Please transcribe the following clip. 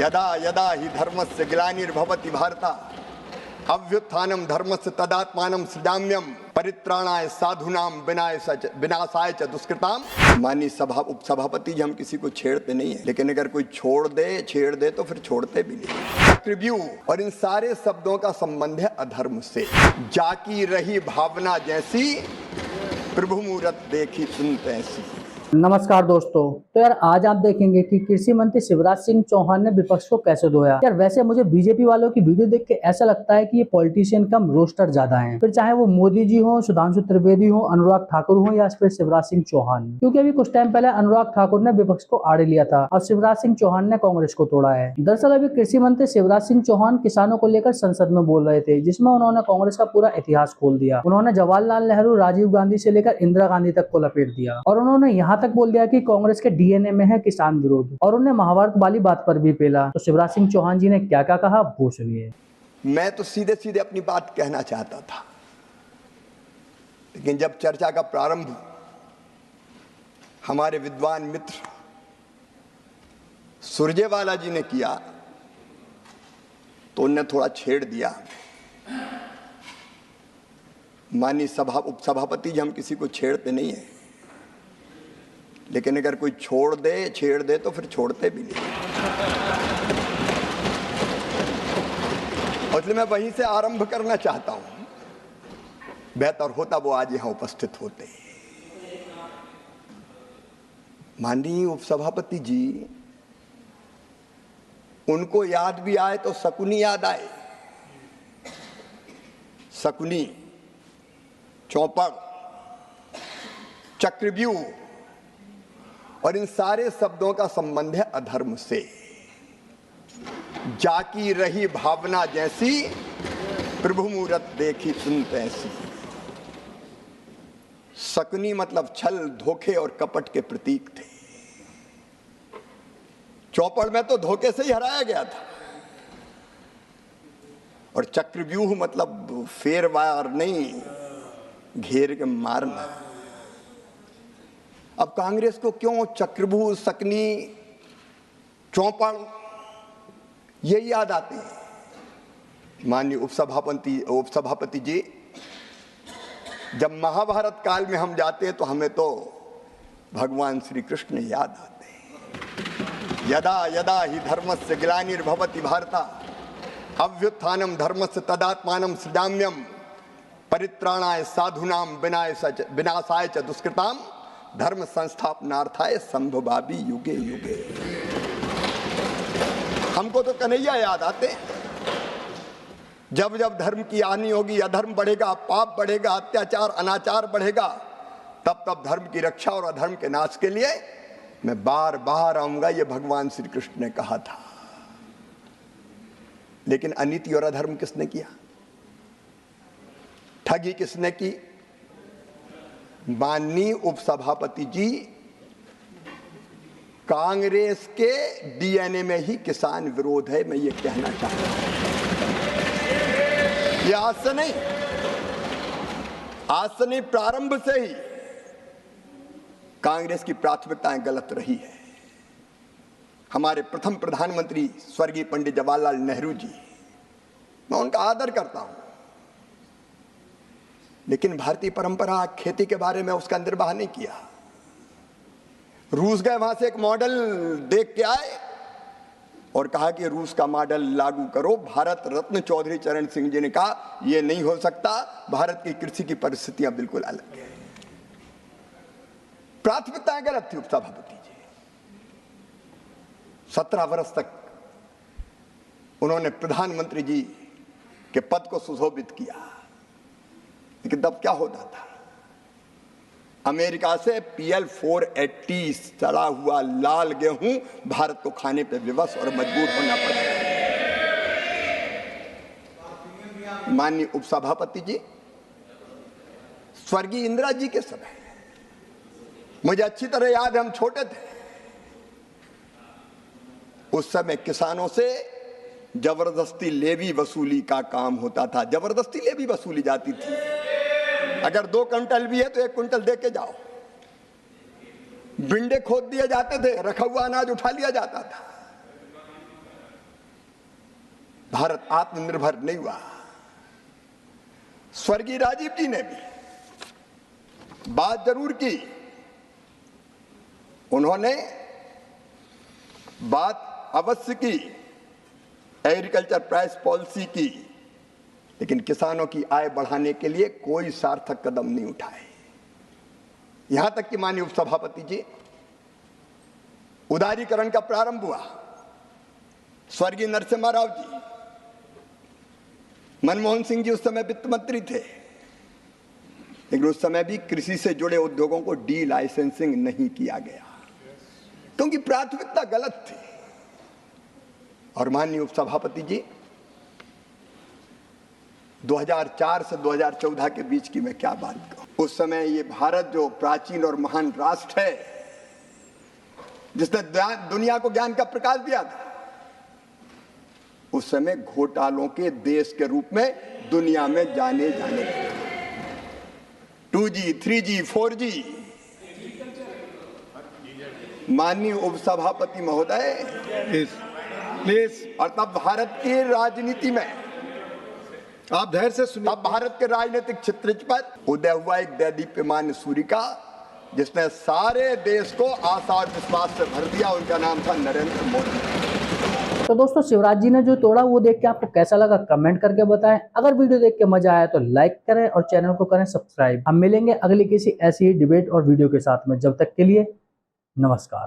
यदा यदा हि धर्मस्य ग्लानिर्भवति भारत अभ्युत्थानं धर्मस्य तदात्मानं सृजाम्यहम् परित्राणाय साधूनां विनाशाय च दुष्कृताम। माननीय सभा उपसभापति जी, हम किसी को छेड़ते नहीं है, लेकिन अगर कोई छेड़ दे तो फिर छोड़ते भी नहीं। चक्रव्यूह और इन सारे शब्दों का संबंध है अधर्म से। जाकी रही भावना जैसी, प्रभु मूरत देखी सुनत ऐसी। नमस्कार दोस्तों, तो यार आज आप देखेंगे कि कृषि मंत्री शिवराज सिंह चौहान ने विपक्ष को कैसे धोया। यार वैसे मुझे बीजेपी वालों की वीडियो देख के ऐसा लगता है कि ये पॉलिटिशियन कम रोस्टर ज्यादा हैं। फिर चाहे वो मोदी जी हो, सुधांशु त्रिवेदी हो, अनुराग ठाकुर हो या फिर शिवराज सिंह चौहान, क्योंकि अभी कुछ टाइम पहले अनुराग ठाकुर ने विपक्ष को आड़े लिया था और शिवराज सिंह चौहान ने कांग्रेस को तोड़ा है। दरअसल अभी कृषि मंत्री शिवराज सिंह चौहान किसानों को लेकर संसद में बोल रहे थे, जिसमें उन्होंने कांग्रेस का पूरा इतिहास खोल दिया। उन्होंने जवाहरलाल नेहरू, राजीव गांधी से लेकर इंदिरा गांधी तक को लपेट दिया और उन्होंने यहाँ तक बोल दिया कि कांग्रेस के डीएनए में है किसान विरोध, और उन्हें महाभारत वाली बात पर भी पेला। तो शिवराज सिंह चौहान जी ने क्या क्या कहा वो सुनिए। मैं तो सीधे सीधे अपनी बात कहना चाहता था, लेकिन जब चर्चा का प्रारंभ हमारे विद्वान मित्र सुरजेवाला जी ने किया तो उन्हें थोड़ा छेड़ दिया। माननीय उपसभापति जी, हम किसी को छेड़ते नहीं है, लेकिन अगर कोई छेड़ दे तो फिर छोड़ते भी नहीं। इसलिए मैं वहीं से आरंभ करना चाहता हूं। बेहतर होता वो आज यहां उपस्थित होते। माननीय उपसभापति जी, उनको याद भी आए तो शकुनी याद आए। शकुनी, चौपड़, चक्रव्यूह और इन सारे शब्दों का संबंध है अधर्म से। जाकी रही भावना जैसी, प्रभु मूरत देखी सुनत ऐसी। शकुनी मतलब छल, धोखे और कपट के प्रतीक थे। चौपड़ में तो धोखे से ही हराया गया था। और चक्रव्यूह मतलब फेर वार नहीं, घेर के मारना। अब कांग्रेस को क्यों चक्रव्यूह, सकनी, चौपड़ ये याद आते हैं। माननीय उपसभापति जी, जब महाभारत काल में हम जाते हैं तो हमें तो भगवान श्री कृष्ण याद आते हैं। यदा यदा हि धर्मस्य ग्लानिर्भवति भारत अभ्युत्थानं धर्मस्य तदात्मानं सृजाम्यहम् परित्राणाय साधूनां विनाशाय च दुष्कृताम धर्म संस्थापनार्थाय संभवामि युगे युगे। हमको तो कन्हैया याद आते। जब जब धर्म की हानि होगी, अधर्म बढ़ेगा, पाप बढ़ेगा, अत्याचार अनाचार बढ़ेगा, तब तब धर्म की रक्षा और अधर्म के नाश के लिए मैं बार बार आऊंगा, ये भगवान श्री कृष्ण ने कहा था। लेकिन अनीति और अधर्म किसने किया? ठगी किसने की? माननीय उपसभापति जी, कांग्रेस के डीएनए में ही किसान विरोध है, मैं ये कहना चाहता हूं। ये आज से नहीं, प्रारंभ से ही कांग्रेस की प्राथमिकताएं गलत रही है। हमारे प्रथम प्रधानमंत्री स्वर्गीय पंडित जवाहरलाल नेहरू जी, मैं उनका आदर करता हूं, लेकिन भारतीय परंपरा खेती के बारे में उसका निर्वाह नहीं किया। रूस गए, वहां से एक मॉडल देख के आए और कहा कि रूस का मॉडल लागू करो। भारत रत्न चौधरी चरण सिंह जी ने कहा यह नहीं हो सकता, भारत की कृषि की परिस्थितियां बिल्कुल अलग है। प्राथमिकताएं गलत थी उपसभापति जी। 17 वर्ष तक उन्होंने प्रधानमंत्री जी के पद को सुशोभित किया, लेकिन तब क्या होता था? अमेरिका से PL 480 सड़ा हुआ लाल गेहूं भारत को खाने पे विवश और मजबूर होना पड़ा। माननीय उपसभापति जी, स्वर्गीय इंदिरा जी के समय, मुझे अच्छी तरह याद है, हम छोटे थे उस समय, किसानों से जबरदस्ती लेवी वसूली का काम होता था। जबरदस्ती लेवी वसूली जाती थी। अगर 2 क्विंटल भी है तो 1 क्विंटल दे के जाओ। बिंडे खोद दिए जाते थे, रखा हुआ अनाज उठा लिया जाता था। भारत आत्मनिर्भर नहीं हुआ। स्वर्गीय राजीव जी ने भी बात जरूर की, उन्होंने बात अवश्य की एग्रीकल्चर प्राइस पॉलिसी की, लेकिन किसानों की आय बढ़ाने के लिए कोई सार्थक कदम नहीं उठाए। यहां तक कि माननीय उपसभापति जी, उदारीकरण का प्रारंभ हुआ, स्वर्गीय नरसिम्हा राव जी, मनमोहन सिंह जी उस समय वित्त मंत्री थे, लेकिन उस समय भी कृषि से जुड़े उद्योगों को डी लाइसेंसिंग नहीं किया गया क्योंकि प्राथमिकता गलत थी। और माननीय उपसभापति जी, 2004 से 2014 के बीच की मैं क्या बात कहूं, उस समय ये भारत जो प्राचीन और महान राष्ट्र है, जिसने दुनिया को ज्ञान का प्रकाश दिया था, उस समय घोटालों के देश के रूप में दुनिया में जाने जाने लगे। 2G, 3G, 4G। माननीय उपसभापति महोदय, प्लीज। और तब भारत की राजनीति में, आप धैर्य से सुनिए, तब भारत के राजनीतिक क्षितिज पर उदय हुआ एक दैदीप्यमान सूर्य का, जिसने सारे देश को आशा और विश्वास से भर दिया। उनका नाम था नरेंद्र मोदी। तो दोस्तों, शिवराज जी ने जो तोड़ा वो देख के आपको कैसा लगा कमेंट करके बताएं। अगर वीडियो देख के मजा आया तो लाइक करें और चैनल को करें सब्सक्राइब। हम मिलेंगे अगली किसी ऐसी ही डिबेट और वीडियो के साथ में। जब तक के लिए नमस्कार।